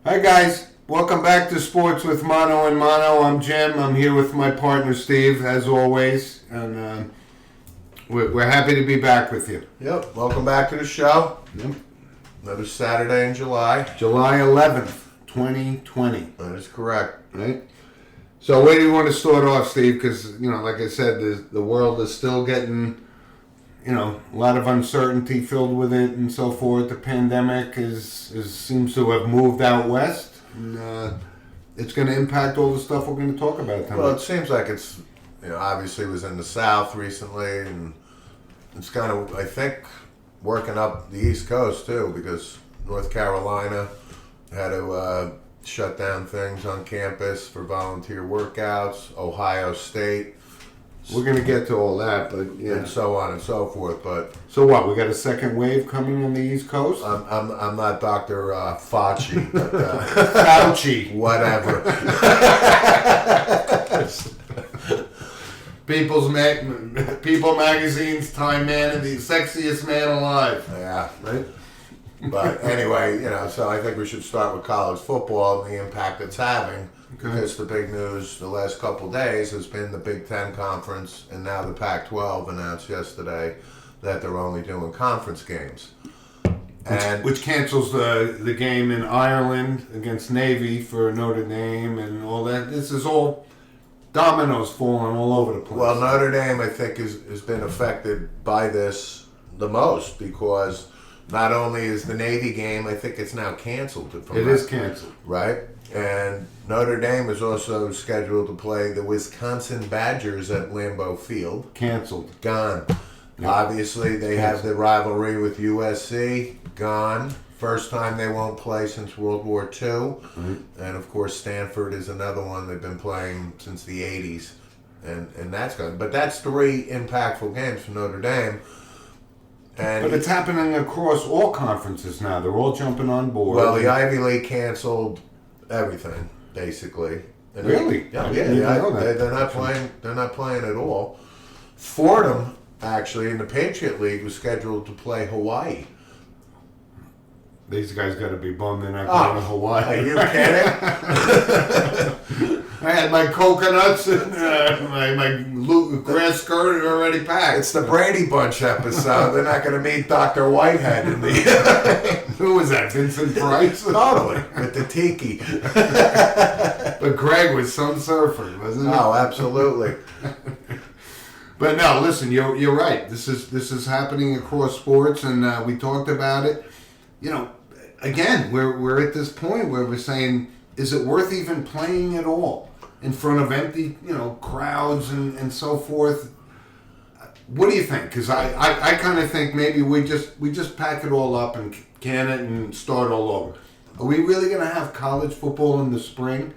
Hi guys, welcome back to Sports with Mono and Mono. I'm Jim. I'm here with my partner Steve, as always, and we're happy to be back with you. Yep, welcome back to the show. Yep. Another Saturday in July. July 11th, 2020. That is correct. Right? So where do you want to start off, Steve? Because, like I said, the world is still getting, a lot of uncertainty filled with it and so forth. The pandemic seems to have moved out west. And, it's going to impact all the stuff we're going to talk about tonight. Well, it seems like it's, obviously it was in the South recently, and it's kind of, I think, working up the East Coast too, because North Carolina had to shut down things on campus for volunteer workouts. Ohio State. We're going to get to all that, but and so on and so forth. But so what? We got a second wave coming on the East Coast. I'm not Dr. Fauci, but Fauci, whatever. People Magazine's Time Man and the sexiest man alive. Yeah. Right. But anyway, so I think we should start with college football and the impact it's having. Okay. Because the big news the last couple days has been the Big Ten Conference, and now the Pac-12 announced yesterday that they're only doing conference games. Which cancels the game in Ireland against Navy for Notre Dame and all that. This is all dominoes falling all over the place. Well, Notre Dame, I think, has been affected by this the most, because not only is the Navy game, I think it's now canceled. It is canceled. Right? And Notre Dame is also scheduled to play the Wisconsin Badgers at Lambeau Field. Canceled. Gone. Yep. Obviously, they have the rivalry with USC. Gone. First time they won't play since World War II. Mm-hmm. And, of course, Stanford is another one they've been playing since the 80s. And that's gone. But that's three impactful games for Notre Dame. But it's happening across all conferences now. They're all jumping on board. Well, the Ivy League canceled everything, basically. And really? They're not playing. They're not playing at all. Fordham, actually, in the Patriot League, was scheduled to play Hawaii. These guys got to be bummed they're not going to Hawaii. Are you kidding? I had my coconuts and my grass skirt already packed. It's the Brady Bunch episode. They're not going to meet Dr. Whitehead in the... Who was that, Vincent Price? Totally, with the tiki. But Greg was some surfer, wasn't he? Oh, absolutely. But no, listen, you're right. This is happening across sports, and we talked about it. Again, we're at this point where we're saying, is it worth even playing at all in front of empty, crowds and so forth? What do you think? Because I kind of think maybe we just pack it all up and can it and start all over. Are we really going to have college football in the spring?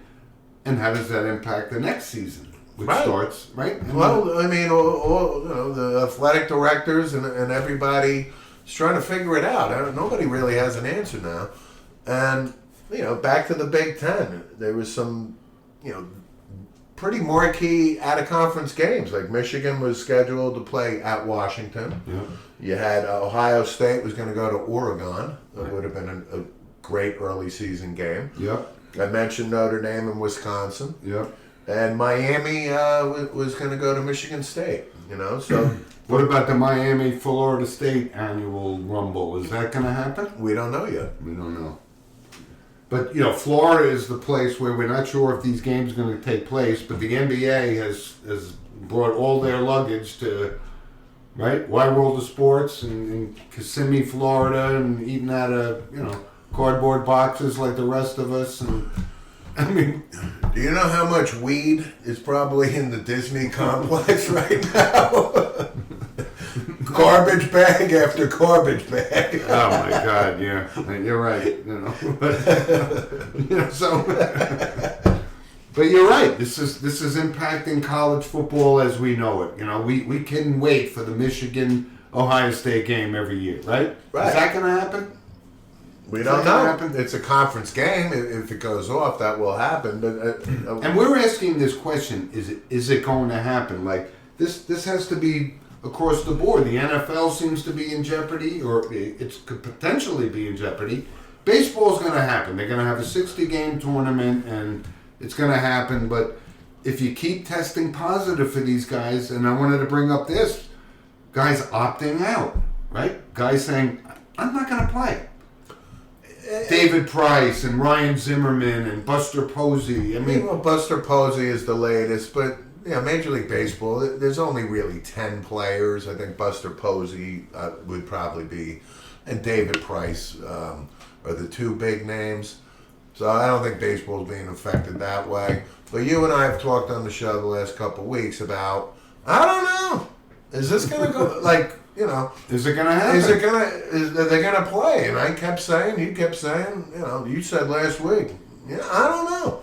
And how does that impact the next season, which starts, right? Well, I mean, all the athletic directors and everybody is trying to figure it out. Nobody really has an answer now. And, back to the Big Ten, there was some, pretty marquee out-of-conference games. Like Michigan was scheduled to play at Washington. Yeah. You had Ohio State was going to go to Oregon. That would have been a great early season game. Yep. I mentioned Notre Dame and Wisconsin. Yep. And Miami was going to go to Michigan State. So what about the Miami-Florida State annual rumble? Is that going to happen? We don't know yet. We don't know. But, Florida is the place where we're not sure if these games are going to take place, but the NBA has brought all their luggage to, right, Wide World of Sports and Kissimmee, Florida, and eating out of, cardboard boxes like the rest of us. And I mean, do you know how much weed is probably in the Disney complex right now? Garbage bag after garbage bag. Oh my God! Yeah, you're right. But but you're right. This is impacting college football as we know it. We can wait for the Michigan Ohio State game every year, right? Right. Is that going to happen? We don't know. It's a conference game. If it goes off, that will happen. But and we're asking this question: Is it going to happen? Like this has to be across the board. The NFL seems to be in jeopardy, or it could potentially be in jeopardy. baseball's going to happen. They're going to have a 60-game tournament, and it's going to happen. But if you keep testing positive for these guys, and I wanted to bring up this, guys opting out, right? Guys saying, I'm not going to play. David Price and Ryan Zimmerman and Buster Posey. I mean, well, Buster Posey is the latest, but yeah, Major League Baseball, there's only really 10 players. I think Buster Posey would probably be, and David Price are the two big names. So I don't think baseball's being affected that way. But you and I have talked on the show the last couple of weeks about, I don't know, is this going to go, like, you know, is it going to happen? Are they going to play? And I kept saying, you kept saying, you know, you said last week, yeah, I don't know.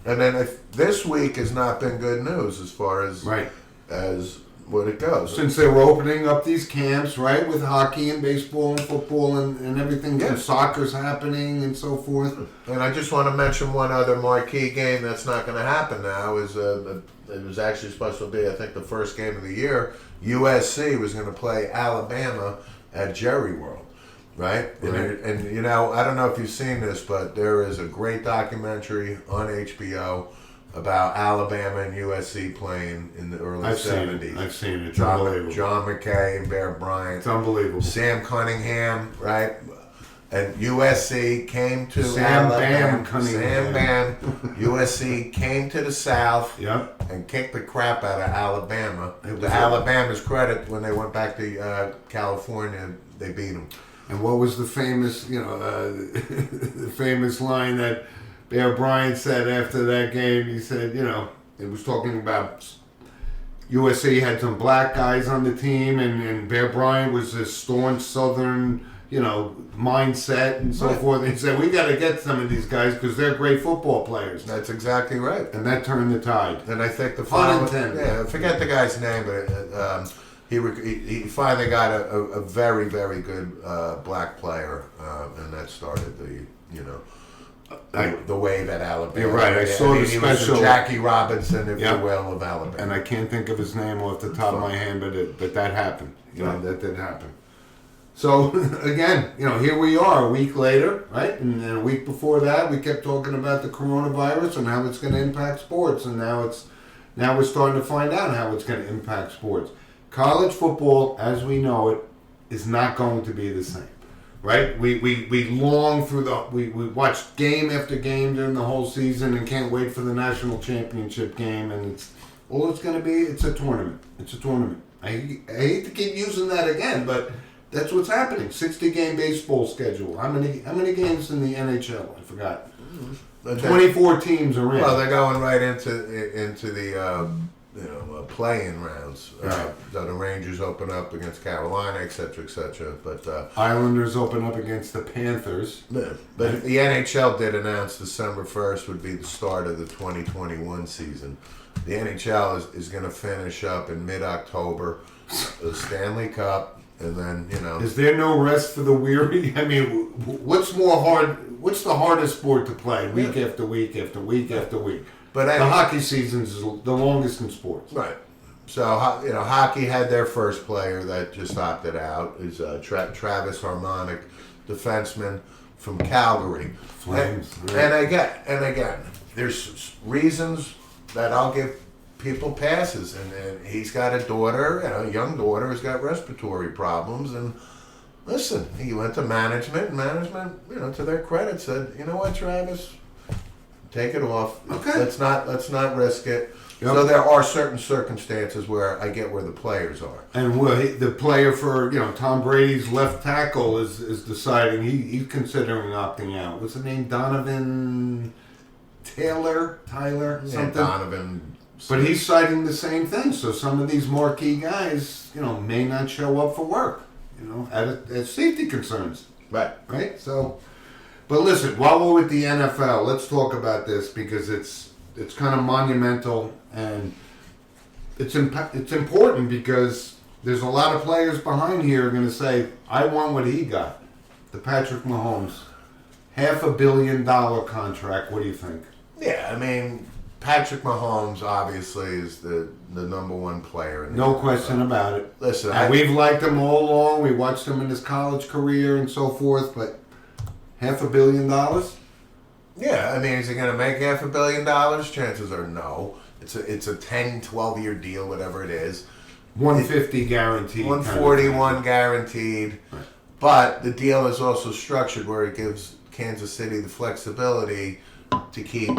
And then if this week has not been good news as far as as what it goes. Since they were opening up these camps, right, with hockey and baseball and football and everything, and soccer's happening and so forth. And I just want to mention one other marquee game that's not going to happen now. Is it was actually supposed to be, I think, the first game of the year. USC was going to play Alabama at Jerry World, right? And you know, I don't know if you've seen this, but there is a great documentary on HBO about Alabama and USC playing in the early 70s. I've seen it. It's John unbelievable. McKay and Bear Bryant. It's unbelievable. Sam Cunningham, right? And USC came to Sam Alabama. Bam Cunningham. Sam Bam. USC came to the South Yep. and kicked the crap out of Alabama. It was To Alabama's credit, when they went back to California, they beat them. And what was the famous, the famous line that Bear Bryant said after that game? He said, it was talking about USC had some black guys on the team, and Bear Bryant was this staunch Southern, mindset and so forth. And he said, we got to get some of these guys because they're great football players. That's exactly right. And that turned the tide. And I think the Unintended. I forget the guy's name, but he finally got a very, very good black player, and that started the wave at Alabama. You're right. I saw the he special was the Jackie Robinson, if you will, of Alabama. And I can't think of his name off the top of my hand, but that happened. That did happen. So again, here we are a week later, right? And then a week before that, we kept talking about the coronavirus and how it's going to impact sports, and now we're starting to find out how it's going to impact sports. College football, as we know it, is not going to be the same, right? We long through we watched game after game during the whole season and can't wait for the national championship game, and it's going to be. It's a tournament. It's a tournament. I hate to keep using that again, but that's what's happening. 60-game baseball schedule. How many games in the NHL? I forgot. 24 teams are in. Well, they're going right into the play-in rounds. Right. So the Rangers open up against Carolina, etc., etc. But Islanders open up against the Panthers. but the NHL did announce December 1st would be the start of the 2021 season. The NHL is going to finish up in mid-October, the Stanley Cup. And then, Is there no rest for the weary? I mean, what's the hardest sport to play week after week after week after week? But the hockey season is the longest in sports. Right. So, hockey had their first player that just opted out. Is Travis Harmonic, defenseman from Calgary. Flames. And again, there's reasons that I'll give people passes, and he's got a daughter, a young daughter who's got respiratory problems, and listen, he went to management, to their credit, said, you know what, Travis, take it off. Okay. Let's not risk it. Yep. So there are certain circumstances where I get where the players are. And the player for Tom Brady's left tackle is deciding he's considering opting out. What's the name? Donovan Tyler, something. Donovan. But he's citing the same thing. So some of these marquee guys, may not show up for work, at safety concerns. Right. So, but listen, while we're with the NFL, let's talk about this because it's kind of monumental and it's important because there's a lot of players behind here are going to say, I want what he got. The Patrick Mahomes, $500 million contract. What do you think? Yeah, I mean, Patrick Mahomes obviously is the number one player. No question about it. Listen, we've liked him all along. We watched him in his college career and so forth, but $500 million? Yeah, I mean, is he going to make $500 million? Chances are no. It's a 10, 12-year deal, whatever it is. 150 guaranteed. 141 guaranteed. Right. But the deal is also structured where it gives Kansas City the flexibility to keep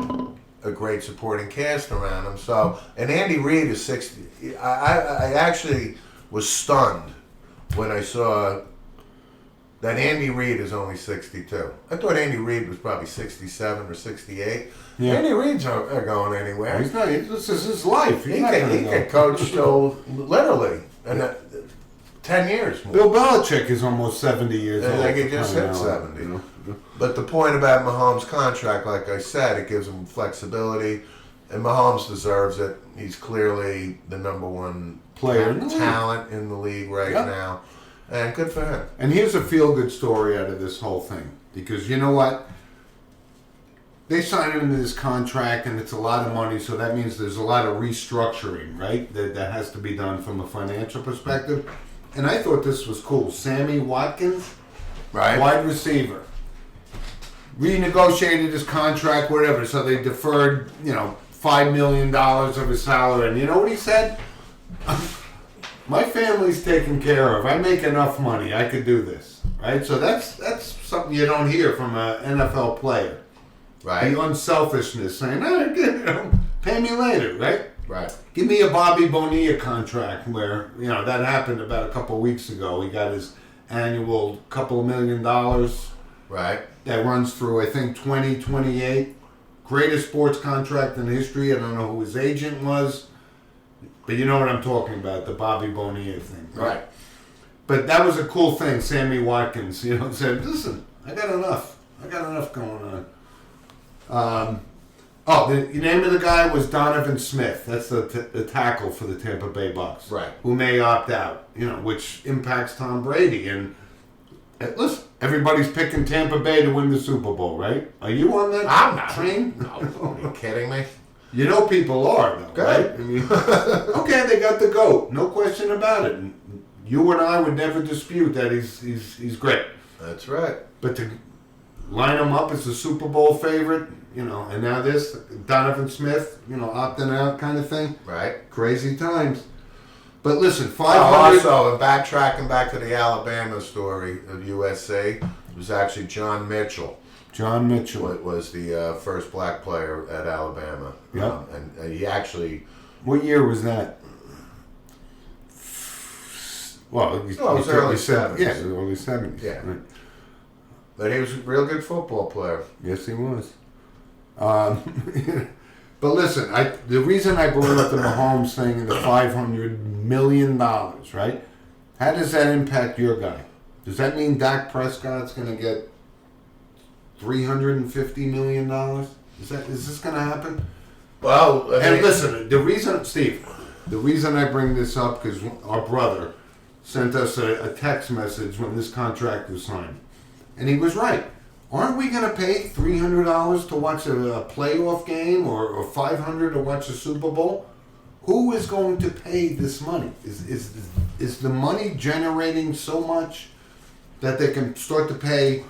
a great supporting cast around him. So, and Andy Reid is 60. I actually was stunned when I saw that Andy Reid is only 62. I thought Andy Reid was probably 67 or 68. Yeah. Andy Reid's not going anywhere. He's not. This is his life. He can coach till literally, and 10 years more. Bill Belichick is almost 70 years old. I think he just hit 70. You know? But the point about Mahomes' contract, like I said, it gives him flexibility, and Mahomes deserves it. He's clearly the number one Player. talent in the league right Yep. now, and good for him. And here's a feel-good story out of this whole thing. Because you know what? They signed him to this contract, and it's a lot of money, so that means there's a lot of restructuring, right? That has to be done from a financial perspective. And I thought this was cool. Sammy Watkins, Right? wide receiver, renegotiated his contract, whatever. So they deferred, $5 million of his salary. And you know what he said? My family's taken care of. I make enough money. I could do this, right? So that's something you don't hear from an NFL player. Right. The unselfishness, saying, pay me later, right? Right. Give me a Bobby Bonilla contract where, that happened about a couple of weeks ago. He got his annual couple of $1 million Right. that runs through, I think, 2028. Greatest sports contract in history. I don't know who his agent was, but you know what I'm talking about, the Bobby Bonilla thing. Right. But that was a cool thing. Sammy Watkins, said, listen, I got enough. I got enough going on. The name of the guy was Donovan Smith. That's the tackle for the Tampa Bay Bucks. Right. Who may opt out, which impacts Tom Brady. And listen, everybody's picking Tampa Bay to win the Super Bowl, right? Are you on that I'm not. train? No, are you kidding me? People are, though, Good. right? I mean, okay, they got the GOAT. No question about it. And you and I would never dispute that he's great. That's right. But to line him up as a Super Bowl favorite, and now this, Donovan Smith, opting out kind of thing. Right. Crazy times. But listen, 500... Also, backtracking back to the Alabama story of USC, it was actually John Mitchell. John Mitchell. Was the first black player at Alabama. Yep. And he actually... What year was that? Well, it was early 70s. Yeah, early 70s. Yeah. Right. But he was a real good football player. Yes, he was. But listen, the reason I brought up the Mahomes thing and the $500 million, right? How does that impact your guy? Does that mean Dak Prescott's going to get $350 million? Is this going to happen? Well, And listen, the reason I bring this up because our brother sent us a text message when this contract was signed, and he was right. Aren't we going to pay $300 to watch a playoff game or $500 to watch a Super Bowl? Who is going to pay this money? Is the money generating so much that they can start to pay?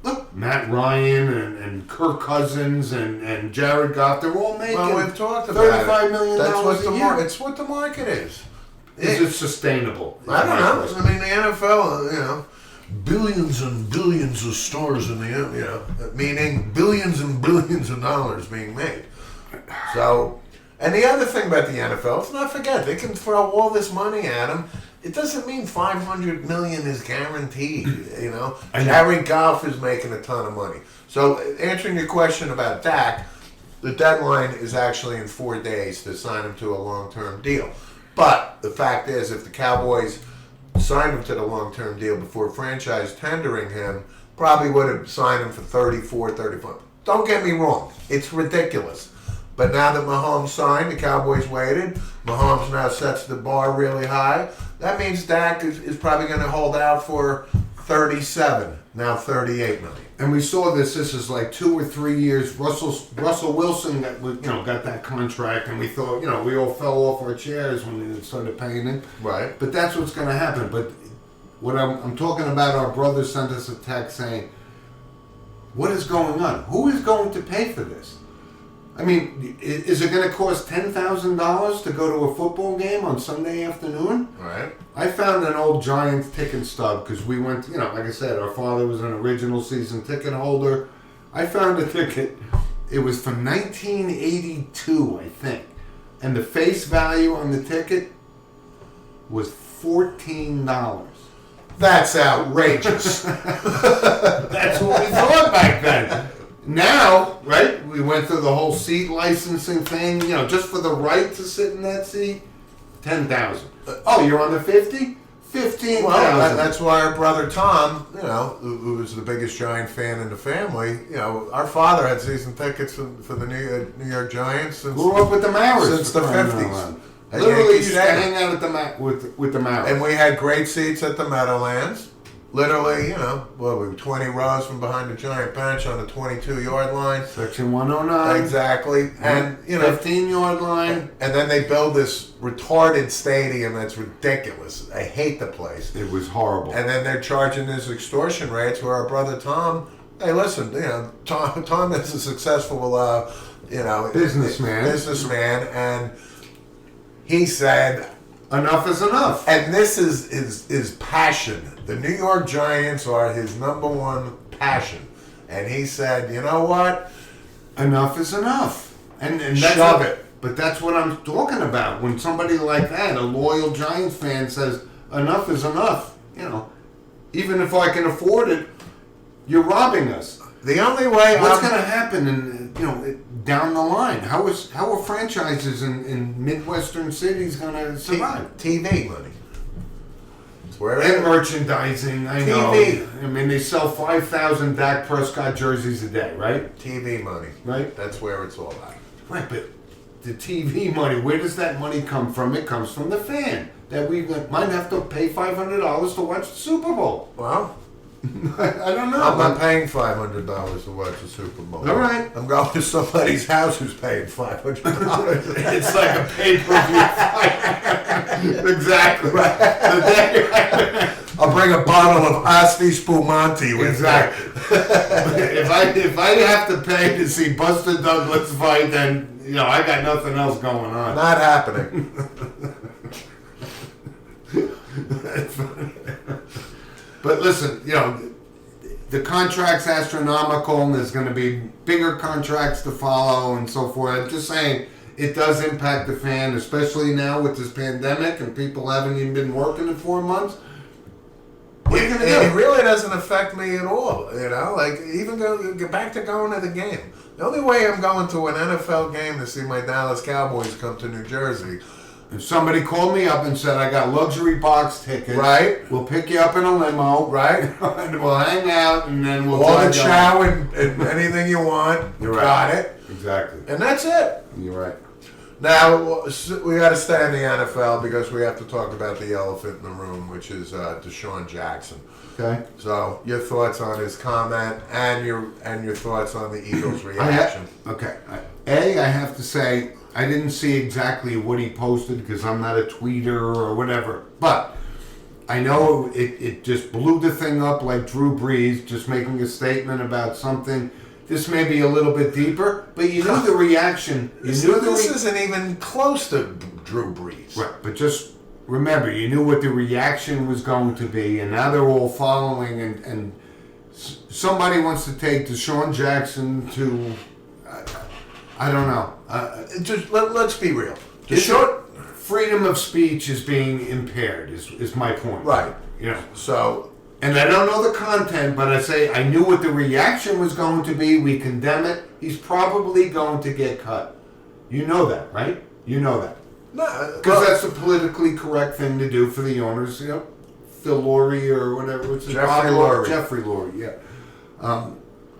Look, Matt Ryan and Kirk Cousins and Jared Goff, they're all making we've talked about $35 million That's a year. It's what the market is. Is it sustainable? I don't know. I mean, the NFL, billions and billions of stars in the, meaning billions and billions of dollars being made. So, and the other thing about the NFL, let's not forget, they can throw all this money at them. It doesn't mean $500 million is guaranteed, Jared Goff is making a ton of money. So, answering your question about Dak, the deadline is actually in 4 days to sign him to a long-term deal. But the fact is, if the Cowboys signed him to the long-term deal before franchise tendering him, probably would have signed him for 34, 35. Don't get me wrong. It's ridiculous. But now that Mahomes signed, the Cowboys waited. Mahomes now sets the bar really high. That means Dak is probably going to hold out for 37, now 38 million. And we saw this is like 2 or 3 years. Russell Wilson got that contract, and we thought, we all fell off our chairs when they started paying him. Right. But that's what's going to happen. But what I'm talking about, our brother sent us a text saying, what is going on? Who is going to pay for this? I mean, is it going to cost $10,000 to go to a football game on Sunday afternoon? Right. I found an old Giants ticket stub because we went, like I said, our father was an original season ticket holder. I found a ticket. It was from 1982, I think. And the face value on the ticket was $14. That's outrageous. That's what we thought back then. Now, right, we went through the whole seat licensing thing, just for the right to sit in that seat, $10,000. Oh, you're on the 50? $15,000. Well, that's why our brother Tom, who was the biggest Giant fan in the family, our father had season tickets for the New York Giants since, grew up with the Maras since the 50s. Literally used to hang out at with the Maras. And we had great seats at the Meadowlands. Literally, we were 20 rows from behind the Giant bench on the 22-yard line. Section 109. Exactly. And, 15-yard line. And then they build this retarded stadium that's ridiculous. I hate the place. It was horrible. And then they're charging this extortion rates where our brother Tom, hey, listen, Tom is a successful, businessman, and he said, enough is enough. and this is passion. The New York Giants are his number one passion. And he said, you know what? Enough is enough. And that's Shove it. But that's what I'm talking about. When somebody like that, a loyal Giants fan, says, enough is enough, even if I can afford it, you're robbing us. The only way What's going to happen down the line? How are franchises in Midwestern cities going to survive? TV money. It's where And merchandising, I know. TV. I mean, they sell 5,000 Dak Prescott jerseys a day, right? TV money. Right. That's where it's all at. Right, but the TV money, where does that money come from? It comes from the fan. That we might have to pay $500 to watch the Super Bowl. Well, I don't know. I'm not paying $500 to watch the Super Bowl. All right. I'm going to somebody's house who's paying $500. It's like a pay-per-view fight. Exactly. I'll bring a bottle of Asti Spumante with Exactly. if I have to pay to see Buster Douglas fight, then I got nothing else going on. Not happening. But listen, the contract's astronomical, and there's going to be bigger contracts to follow and so forth. I'm just saying, it does impact the fan, especially now with this pandemic and people haven't even been working in 4 months. What are you going to do? It really doesn't affect me at all. Like even get back to going to the game. The only way I'm going to an NFL game to see my Dallas Cowboys come to New Jersey. If somebody called me up and said, I got luxury box tickets, Right. We'll pick you up in a limo, Right. and we'll hang out, and then we'll All the drive down. chow and anything you want. You're Got right. it. Exactly. And that's it. You're right. Now, we got to stay in the NFL because we have to talk about the elephant in the room, which is Deshaun Jackson. Okay. So, your thoughts on his comment and your thoughts on the Eagles' reaction. I have to say, I didn't see exactly what he posted because I'm not a tweeter or whatever. But I know it just blew the thing up like Drew Brees, just making a statement about something. This may be a little bit deeper, but you knew the reaction. This isn't even close to Drew Brees. Right, but just remember, you knew what the reaction was going to be, and now they're all following, and somebody wants to take Deshaun Jackson to, I don't know. Let's be real. Freedom of speech is being impaired, is my point. Right. So, and I don't know the content, but I knew what the reaction was going to be. We condemn it. He's probably going to get cut. You know that, right? You know that. Because that's the politically correct thing to do for the owners. Phil Laurie or whatever. What's his Jeffrey Lurie. Jeffrey Lurie, yeah.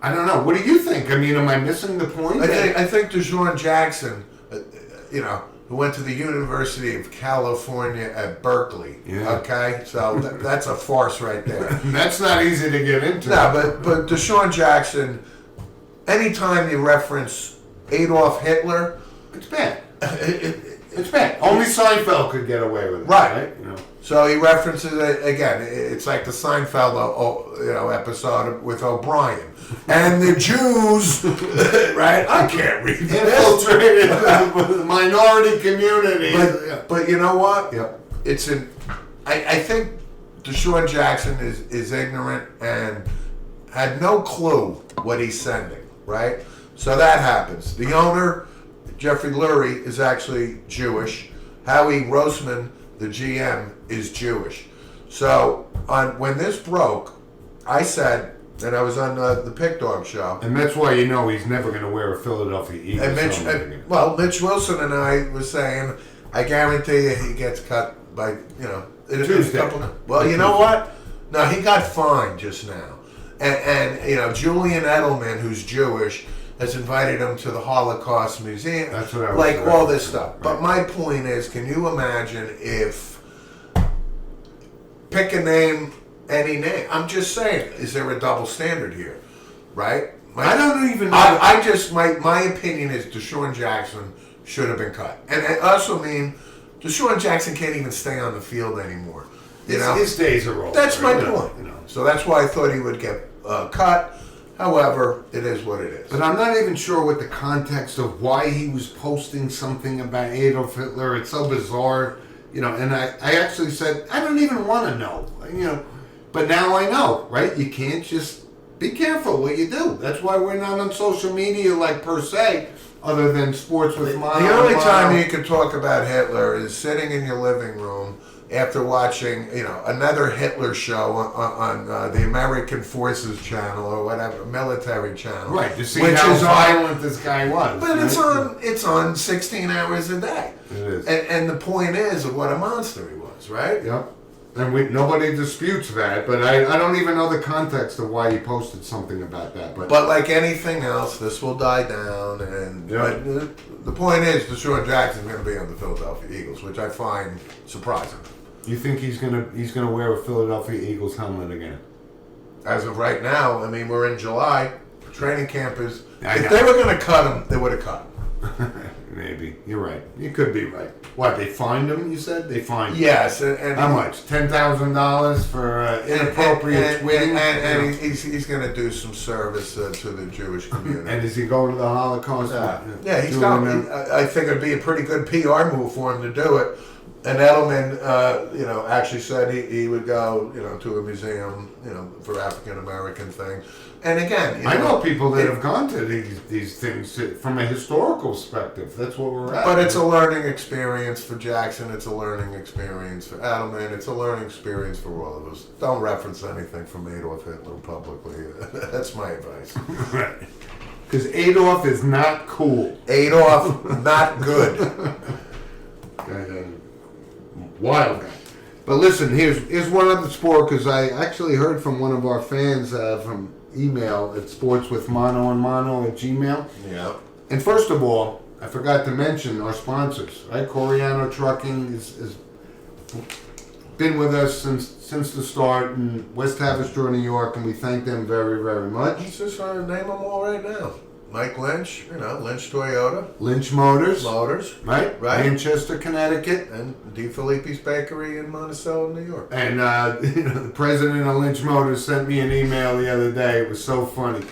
I don't know. What do you think? I mean, am I missing the point? I think Deshaun Jackson, who went to the University of California at Berkeley. Yeah. Okay? So that's a farce right there. That's not easy to get into. No, but Deshaun Jackson, anytime you reference Adolf Hitler, it's bad. It's bad. Only Seinfeld could get away with it. Right. You know. So he references it again. It's like the Seinfeld, episode with O'Brien and the Jews. Right? I can't read this. Infiltrated the minority community. But you know what? Yep. I think Deshaun Jackson is ignorant and had no clue what he's sending. Right? So that happens. The owner, Jeffrey Lurie, is actually Jewish. Howie Roseman, the GM, is Jewish. So when this broke, I said, and I was on the Pick Dog show. And that's why you know he's never going to wear a Philadelphia Eagles And helmet. Mitch Wilson and I was saying, I guarantee you he gets cut by, in Tuesday. a couple. Well, you know what? No, he got fined just now. And Julian Edelman, who's Jewish, has invited him to the Holocaust Museum. That's what I was like saying. all this stuff. Right. But my point is, can you imagine if pick a name, any name? I'm just saying, is there a double standard here, right? I don't even know. I just my opinion is Deshaun Jackson should have been cut, and I also mean Deshaun Jackson can't even stay on the field anymore. His days are over. That's my you point. know. So that's why I thought he would get cut. However, it is what it is. But I'm not even sure what the context of why he was posting something about Adolf Hitler. It's so bizarre, And I actually said I don't even want to know, But now I know, right? You can't just be careful what you do. That's why we're not on social media, like per se, other than sports with Mono. The only time you can talk about Hitler is sitting in your living room after watching, another Hitler show on the American Forces channel or whatever, military channel. Right, to see which how is violent this guy was. But right? it's on 16 hours a day. It is. And the point is of what a monster he was, right? Yep. And nobody disputes that, but I don't even know the context of why he posted something about that. But like anything else, this will die down. And Yep. but the point is, Deshaun Jackson's going to be on the Philadelphia Eagles, which I find surprising. You think he's gonna wear a Philadelphia Eagles helmet again? As of right now, I mean, we're in July. Training camp is. I If know. they were going to cut him, they would have cut him. Maybe. You're right. You could be right. What, they fined him, you said? They fined him. Yes, and How much? $10,000 for inappropriate tweeting? and he's going to do some service to the Jewish community. And is he going to the Holocaust? Yeah, he's doing got. that? I think it'd be a pretty good PR move for him to do it. And Edelman, actually said he would go, to a museum, for African American thing. And again, I know people that have gone to these things from a historical perspective. That's what we're at. But it's a learning experience for Jackson. It's a learning experience for Edelman. It's a learning experience for all of us. Don't reference anything from Adolf Hitler publicly. That's my advice. Right. Because Adolf is not cool. Adolf, not good. Wild guy. But listen, here's one other sport, because I actually heard from one of our fans from email at sportswithmono@gmail. Yeah. And first of all, I forgot to mention our sponsors, right? Coriano Trucking has been with us since the start in West Haverstraw, New York, and we thank them very, very much. Let's just name them all right now. Mike Lynch, Lynch Toyota, Lynch Motors, right? Right. Manchester, Connecticut. and DeFilippi's Bakery in Monticello, New York. And the president of Lynch Motors sent me an email the other day. It was so funny.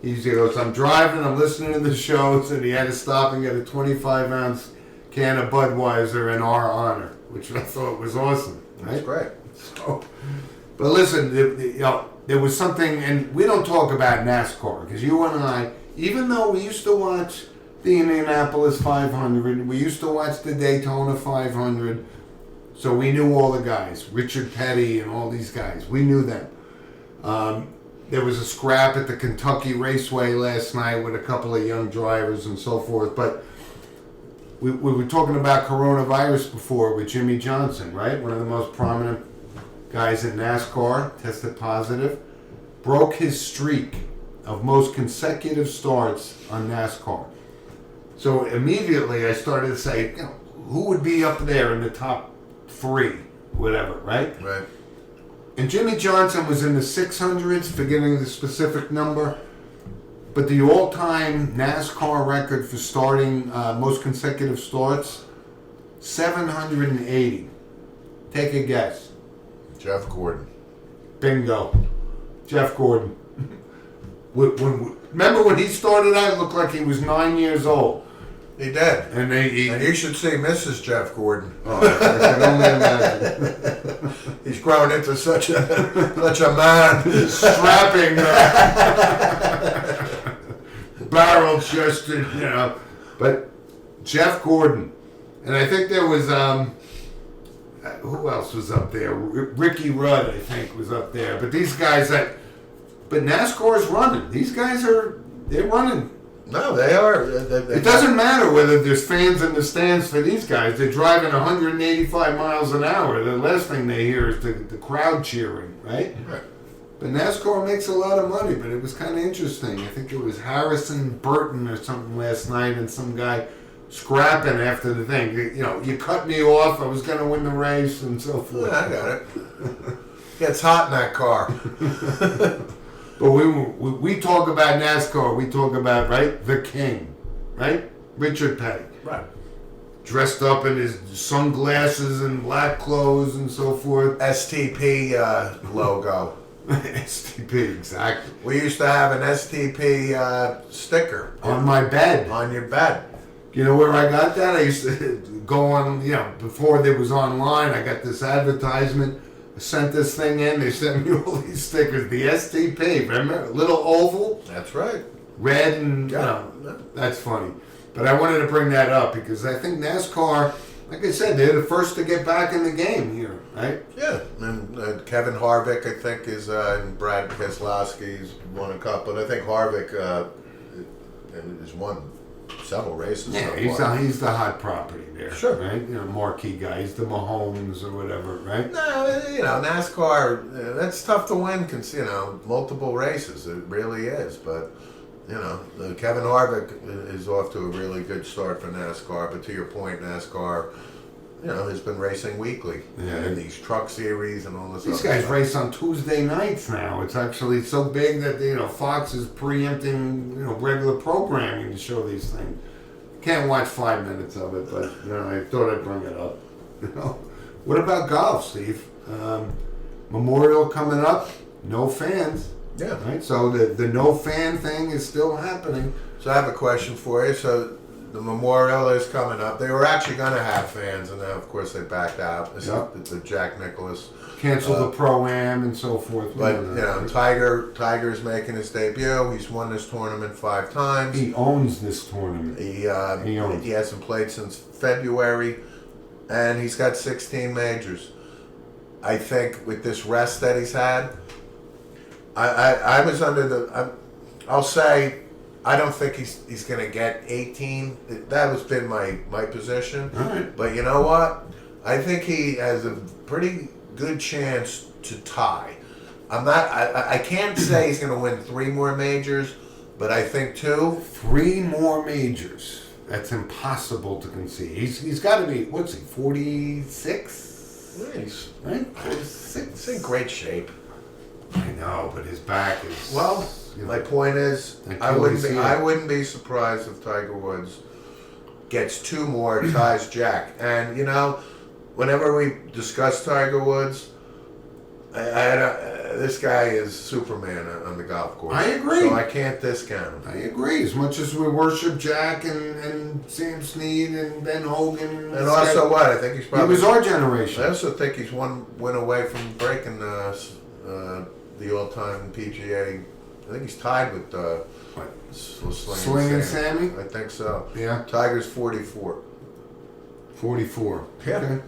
He goes, I'm driving, I'm listening to the shows, and he had to stop and get a 25-ounce can of Budweiser in our honor, which I thought was awesome. Right? That's great. So, but listen, there was something, and we don't talk about NASCAR, because you and I, even though we used to watch the Indianapolis 500, we used to watch the Daytona 500, so we knew all the guys, Richard Petty and all these guys. We knew them. There was a scrap at the Kentucky Raceway last night with a couple of young drivers and so forth, but we were talking about coronavirus before with Jimmy Johnson, right? One of the most prominent guys in NASCAR, tested positive, broke his streak of most consecutive starts on NASCAR. So immediately I started to say, who would be up there in the top 3, whatever, right? Right. And Jimmy Johnson was in the 600s, forgetting the specific number, but the all-time NASCAR record for starting most consecutive starts, 780. Take a guess. Jeff Gordon. Bingo. Jeff Gordon. Remember when he started out, it looked like he was 9 years old. He did. And And you should see Mrs. Jeff Gordon. oh, I can only imagine. He's grown into such a man. Strapping, barrel chested, But Jeff Gordon. And I think there was, who else was up there? Ricky Rudd, I think, was up there. But these guys but NASCAR's running. These guys they're running. No, they are. It doesn't matter whether there's fans in the stands for these guys. They're driving 185 miles an hour. The last thing they hear is the crowd cheering, right? Right. But NASCAR makes a lot of money, but it was kind of interesting. I think it was Harrison Burton or something last night, and some guy scrapping after the thing. You cut me off. I was going to win the race and so forth. Yeah, I got it. Gets hot in that car. But we talk about NASCAR. We talk about, right, the king, right? Richard Petty. Right. Dressed up in his sunglasses and black clothes and so forth. STP logo. STP, exactly. We used to have an STP sticker On my bed. on your bed. You know where I got that? I used to go on, before there was online, I got this advertisement. I sent this thing in. They sent me all these stickers. The STP, remember? Little oval, That's right. red, and, that's funny. But I wanted to bring that up because I think NASCAR, like I said, they're the first to get back in the game here, right? Yeah, and Kevin Harvick, I think, is and Brad Keselowski's won a couple. But I think Harvick has won several races. Yeah, so far. he's the hot property there. Sure. Right? Marquee guy. He's the Mahomes or whatever, right? No, NASCAR, that's tough to win, because, multiple races. It really is. But, Kevin Harvick is off to a really good start for NASCAR. But to your point, NASCAR, has been racing weekly. Yeah. In these truck series and all this These other guys stuff. race on Tuesday nights now. It's actually so big that Fox is preempting regular programming to show these things. Can't watch 5 minutes of it, but I thought I'd bring it up. What about golf, Steve? Memorial coming up, no fans. Yeah. Right. So the no fan thing is still happening. So I have a question for you. So the Memorial is coming up. They were actually going to have fans, and then of course they backed out. This is the Jack Nicklaus. Cancel the Pro-Am and so forth. But Tiger's making his debut. He's won this tournament 5 times. He owns this tournament. He owns. He hasn't played since February, and he's got 16 majors. I think with this rest that he's had, I was under the. I'll say, I don't think he's going to get 18. That has been my position. All right. But you know what? I think he has a pretty good chance to tie. I can't say he's going to win 3 more majors, but I think 2. 3 more majors. That's impossible to conceive. He's got to be, what's he, 46? He's Right? 46. in great shape. I know, but his back is. Well, my point is, I wouldn't be surprised if Tiger Woods gets 2 more, ties Jack. And whenever we discuss Tiger Woods, this guy is Superman on the golf course. I agree. So I can't discount him. I agree. As much as we worship Jack and Sam Snead and Ben Hogan. And also, what? I think he's He probably. was our generation. I also think he's one win away from breaking the all-time PGA. I think he's tied with What? Sling and Sammy? I think so. Yeah. Tiger's 44. 44. Yeah. Okay.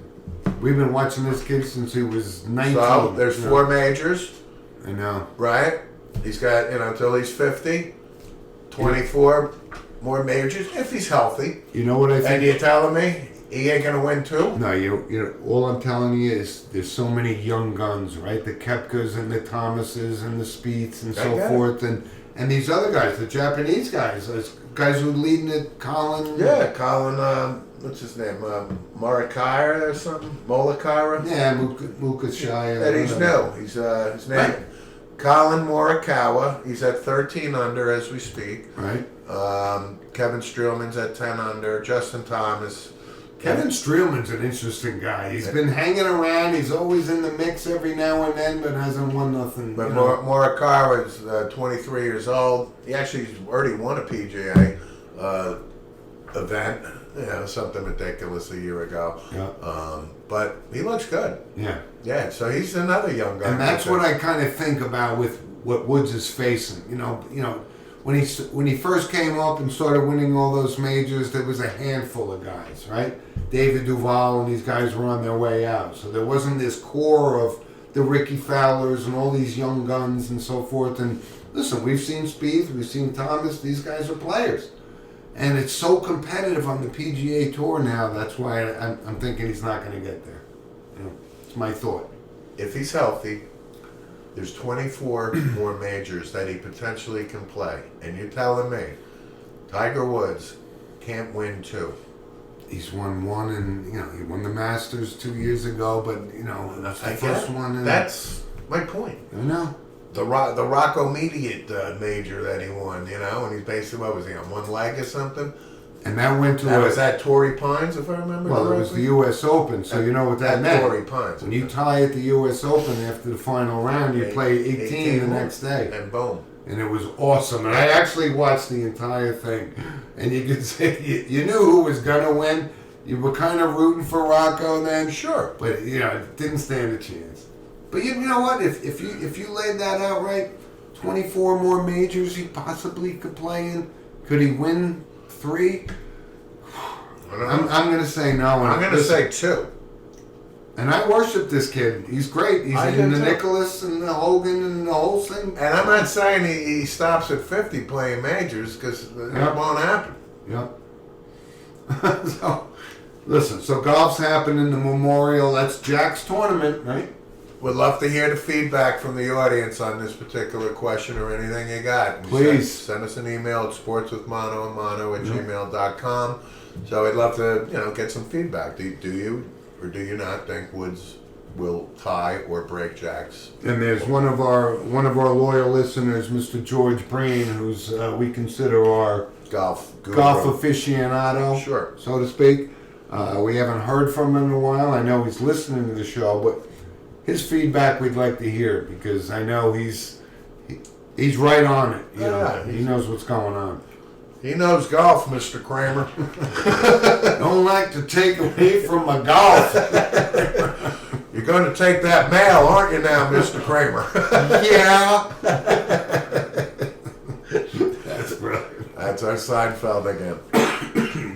We've been watching this kid since he was 19. So there's 4 majors, I know. right? He's got until he's 50, 24 more majors if he's healthy. You know what I think? And you're telling me he ain't gonna win 2? No, all I'm telling you is there's so many young guns, right? The Koepkas and the Thomases and the Spieths and so forth, and these other guys, the Japanese guys, those guys who are leading it, Colin. Yeah, Colin. What's his name? Morikawa or something? Molakara? Yeah, Mukashaya. And he's new. He's his name. Right. Colin Morikawa. He's at 13 under as we speak. Right. Kevin Streelman's at 10 under. Justin Thomas Kevin Streelman's an interesting guy. He's been hanging around. He's always in the mix every now and then, but hasn't won nothing. But Morikawa is 23 years old. He actually already won a PGA event, something ridiculous a year ago. Yeah. But he looks good. Yeah. Yeah, so he's another young guy. And that's what I kind of think about with what Woods is facing. You know, when he first came up and started winning all those majors, there was a handful of guys, right? David Duval and these guys were on their way out. So there wasn't this core of the Ricky Fowlers and all these young guns and so forth. And listen, we've seen Spieth, we've seen Thomas. These guys are players. And it's so competitive on the PGA Tour now. That's why I'm thinking he's not going to get there. It's my thought. If he's healthy, there's 24 more majors that he potentially can play. And you're telling me Tiger Woods can't win 2. He's won one, and he won the Masters 2 years ago. But that's the first one. That's my point. I know. The Rocco Mediate major that he won, and he's basically, what was he, on one leg or something? And that went to... was at Torrey Pines, if I remember correctly? Well, it was the U.S. Open, so you know what that meant. Torrey Pines. When you tie at the U.S. Open after the final round, you play 18 the next day. And boom. And it was awesome. And I actually watched the entire thing. And you could say, you knew who was going to win. You were kind of rooting for Rocco then. Sure. But, it didn't stand a chance. But you know what? If you laid that out right, 24 more majors he possibly could play in. Could he win 3? I'm going to say no. I'm going to say 2. And I worship this kid. He's great. He's in the Nicklaus and the Hogan and the whole thing. And I'm not saying he stops at 50 playing majors, because it won't happen. Yep. So golf's happening, the Memorial. That's Jack's tournament, right? Would love to hear the feedback from the audience on this particular question or anything you got. Please. Send us an email at sportswithmono@gmail.com. So I'd love to, get some feedback. Do you or do you not think Woods will tie or break Jack's? And there's one of our loyal listeners, Mr. George Breen, who's we consider our golf aficionado, sure, so to speak. We haven't heard from him in a while. I know he's listening to the show, but his feedback we'd like to hear, because I know he's right on it. He knows what's going on. He knows golf, Mr. Kramer. Don't like to take away from my golf. You're going to take that mail, aren't you now, Mr. Kramer? Yeah. That's brilliant. That's our Seinfeld again.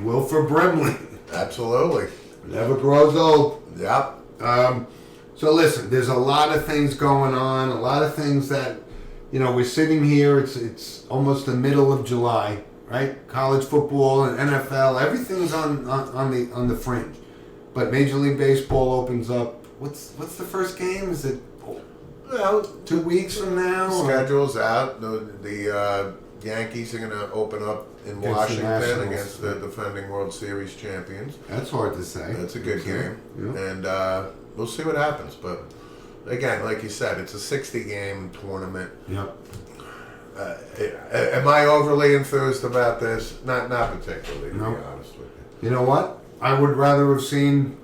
Wilford Brimley. Absolutely. Never grows old. Yep. So listen, there's a lot of things going on, a lot of things that, we're sitting here, it's almost the middle of July, right? College football and NFL, everything's on the fringe. But Major League Baseball opens up. What's the first game? Is it 2 weeks from now? Schedule's out. The Yankees are going to open up in Washington against the defending World Series champions. That's hard to say. That's a good game. Yeah. And we'll see what happens. But again, like you said, it's a 60-game tournament. Yep. Am I overly enthused about this? Not particularly, to be honest with you. You know what? I would rather have seen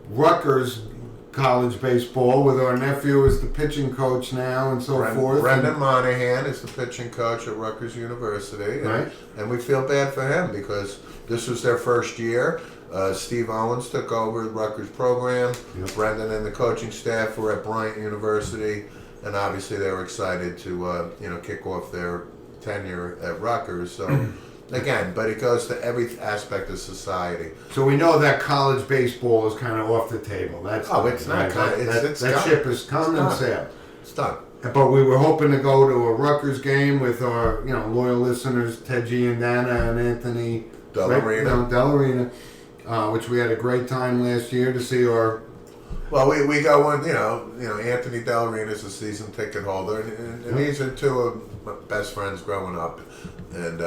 Rutgers college baseball with our nephew as the pitching coach now and so forth. Brendan Monahan is the pitching coach at Rutgers University. Right. And we feel bad for him, because this was their first year. Steve Owens took over the Rutgers program. Yep. Brendan and the coaching staff were at Bryant University, and obviously they were excited to kick off their tenure at Rutgers. So again, but it goes to every aspect of society. So we know that college baseball is kind of off the table. That's it's not. That ship has come and sailed. It's done. But we were hoping to go to a Rutgers game with our loyal listeners Ted Giandana and Anthony Dellarina. Which we had a great time last year to see our... Well, we got one, Anthony Dellarina is a season ticket holder, and these are two of my best friends growing up. And,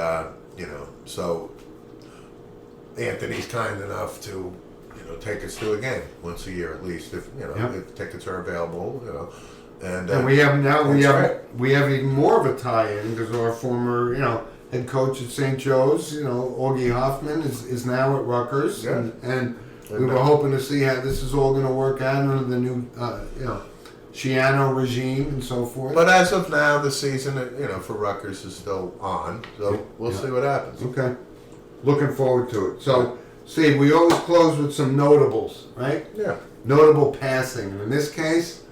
so Anthony's kind enough to, take us to a game once a year at least, if tickets are available, And we have even more of a tie-in, because our former, head coach at St. Joe's, Augie Hoffman is now at Rutgers, and We were hoping to see how this is all going to work out under the new, Shiano regime and so forth. But as of now, the season, for Rutgers is still on, so we'll see what happens. Okay. Looking forward to it. So, Steve, we always close with some notables, right? Yeah. Notable passing. And in this case,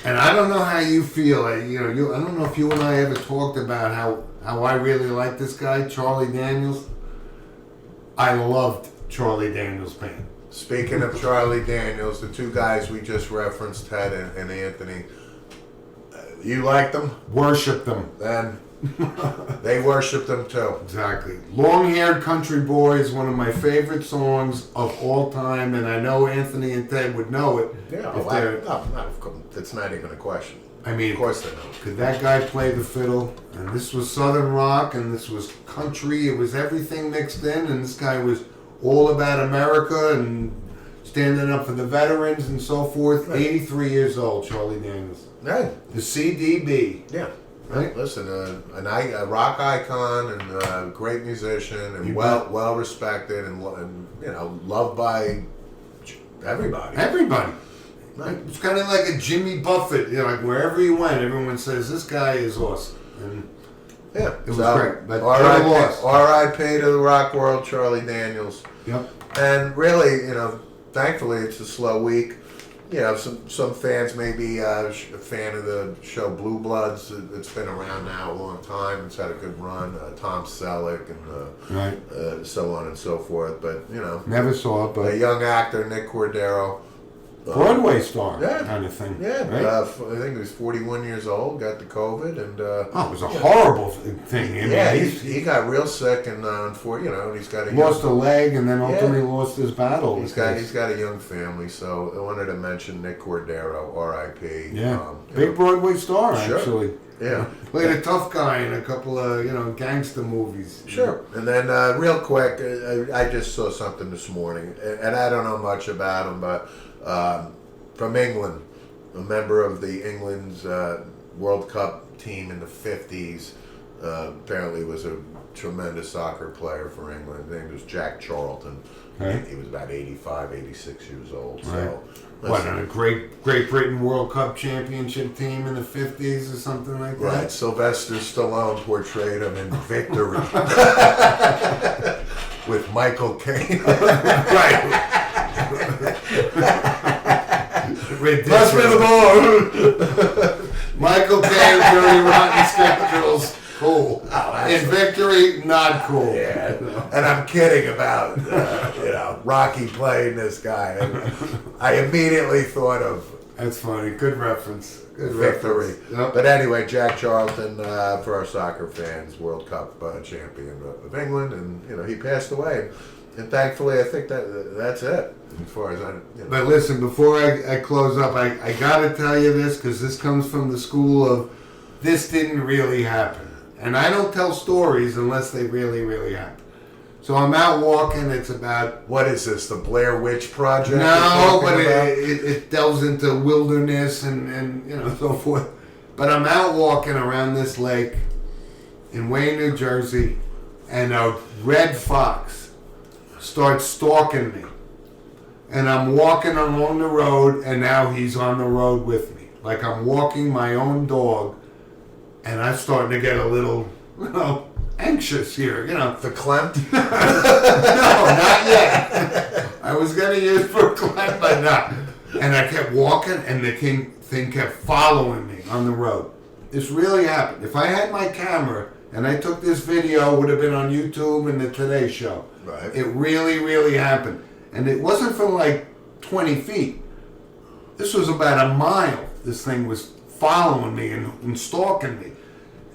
and I don't know how you feel. I don't know if you and I ever talked about how I really like this guy, Charlie Daniels. I loved Charlie Daniels' band. Speaking of Charlie Daniels, the two guys we just referenced, Ted and Anthony, you like them? Worship them. Then they worship them too. Exactly. Long-Haired Country Boy is one of my favorite songs of all time, and I know Anthony and Ted would know it. Yeah, it's not even a question. I mean, of course they know. Could that guy play the fiddle? And this was Southern rock, and this was country. It was everything mixed in, and this guy was all about America and standing up for the veterans and so forth. Right. 83 years old, Charlie Daniels. Right. The CDB. Yeah. Right. Listen, a rock icon and a great musician and well respected and loved by everybody. Everybody. Right. It's kind of like a Jimmy Buffett. Like wherever he went, everyone says this guy is awesome. And yeah, it was great. But R.I.P. to the rock world, Charlie Daniels. Yep. And really, thankfully it's a slow week. Some fans may be a fan of the show Blue Bloods. It's been around now a long time. It's had a good run. Tom Selleck and so on and so forth. But never saw it. But a young actor, Nick Cordero. Broadway star kind of thing. Yeah, right? I think he was 41 years old, got the COVID, and it was a horrible thing. He got real sick, and he's got lost a leg, and then ultimately lost his battle. He's got a young family, so I wanted to mention Nick Cordero, R.I.P. Yeah, big Broadway star actually. Yeah, played a tough guy in a couple of gangster movies. Sure. And then real quick, I just saw something this morning, and I don't know much about him, but. From England, a member of the England's World Cup team in the 50s, apparently was a tremendous soccer player for England. His name was Jack Charlton. Right. He was about 85, 86 years old. Right. So, on a Great Britain World Cup championship team in the 50s or something like that? Right. Sylvester Stallone portrayed him in Victory with Michael Caine. Right. Pass me the ball. Michael Caine, Dirty Rotten Scoundrels, cool. In Victory, not cool. Yeah, and I'm kidding about Rocky playing this guy. I immediately thought of. That's funny. Good reference. Good Victory. Reference. Yep. But anyway, Jack Charlton, for our soccer fans, World Cup champion of England, and he passed away. And thankfully, I think that's it as far as I. But listen, before I close up, I got to tell you this because this comes from the school of this didn't really happen, and I don't tell stories unless they really, really happen. So I'm out walking. It's about what is this? The Blair Witch Project? No, but it delves into wilderness and so forth. But I'm out walking around this lake in Wayne, New Jersey, and a red fox starts stalking me. And I'm walking along the road, and now he's on the road with me. Like I'm walking my own dog, and I'm starting to get a little, anxious here, Verklempt? No, not yet. I was going to use verklempt, but not. And I kept walking, and the thing kept following me on the road. This really happened. If I had my camera, and I took this video, it would have been on YouTube and the Today Show. Right. It really, really happened. And it wasn't for like 20 feet. This was about a mile. This thing was following me and stalking me.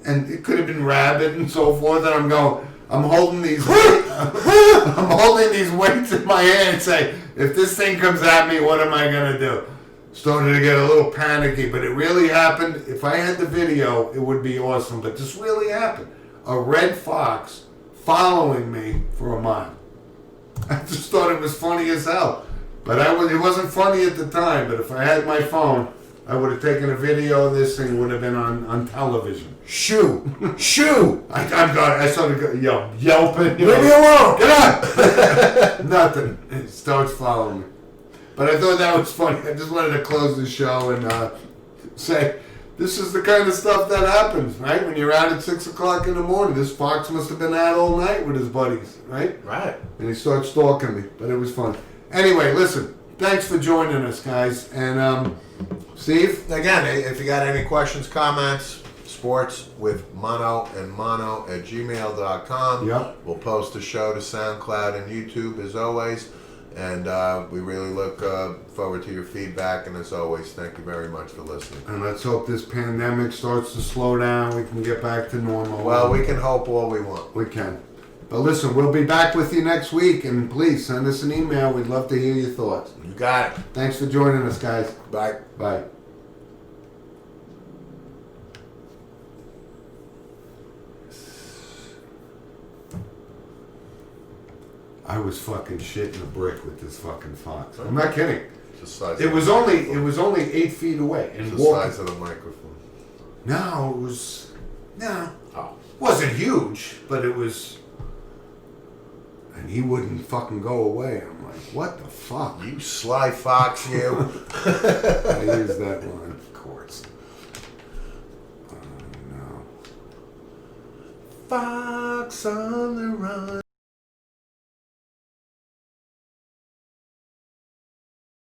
And it could have been rabid and so forth. And I'm holding these weights in my hand saying, if this thing comes at me, what am I going to do? Started to get a little panicky, but it really happened. If I had the video, it would be awesome. But this really happened. A red fox following me for a mile. I just thought it was funny as hell. But it wasn't funny at the time. But if I had my phone, I would have taken a video of this thing, would have been on television. Shoo! Shoo! I started yelping. Leave me alone! Get up! Nothing. It starts following me. But I thought that was funny. I just wanted to close the show and say, this is the kind of stuff that happens, right? When you're out at 6 o'clock in the morning. This fox must have been out all night with his buddies, right? Right. And he starts stalking me, but it was fun. Anyway, listen, thanks for joining us, guys. And Steve? Again, if you got any questions, comments, sports with mono and mono at gmail.com. Yep. We'll post the show to SoundCloud and YouTube as always. And we really look forward to your feedback. And as always, thank you very much for listening. And let's hope this pandemic starts to slow down. We can get back to normal. Well, we can hope all we want. We can. But listen, we'll be back with you next week. And please send us an email. We'd love to hear your thoughts. You got it. Thanks for joining us, guys. Bye. Bye. I was fucking shitting a brick with this fucking fox. I'm not kidding. It's the size It of was the only microphone. 8 feet away. It's And the walking. size of the microphone. No, it was Oh. wasn't huge, but it was. And he wouldn't fucking go away. I'm like, what the fuck? You sly fox, you. I used that one, of course. Oh no. Fox on the run.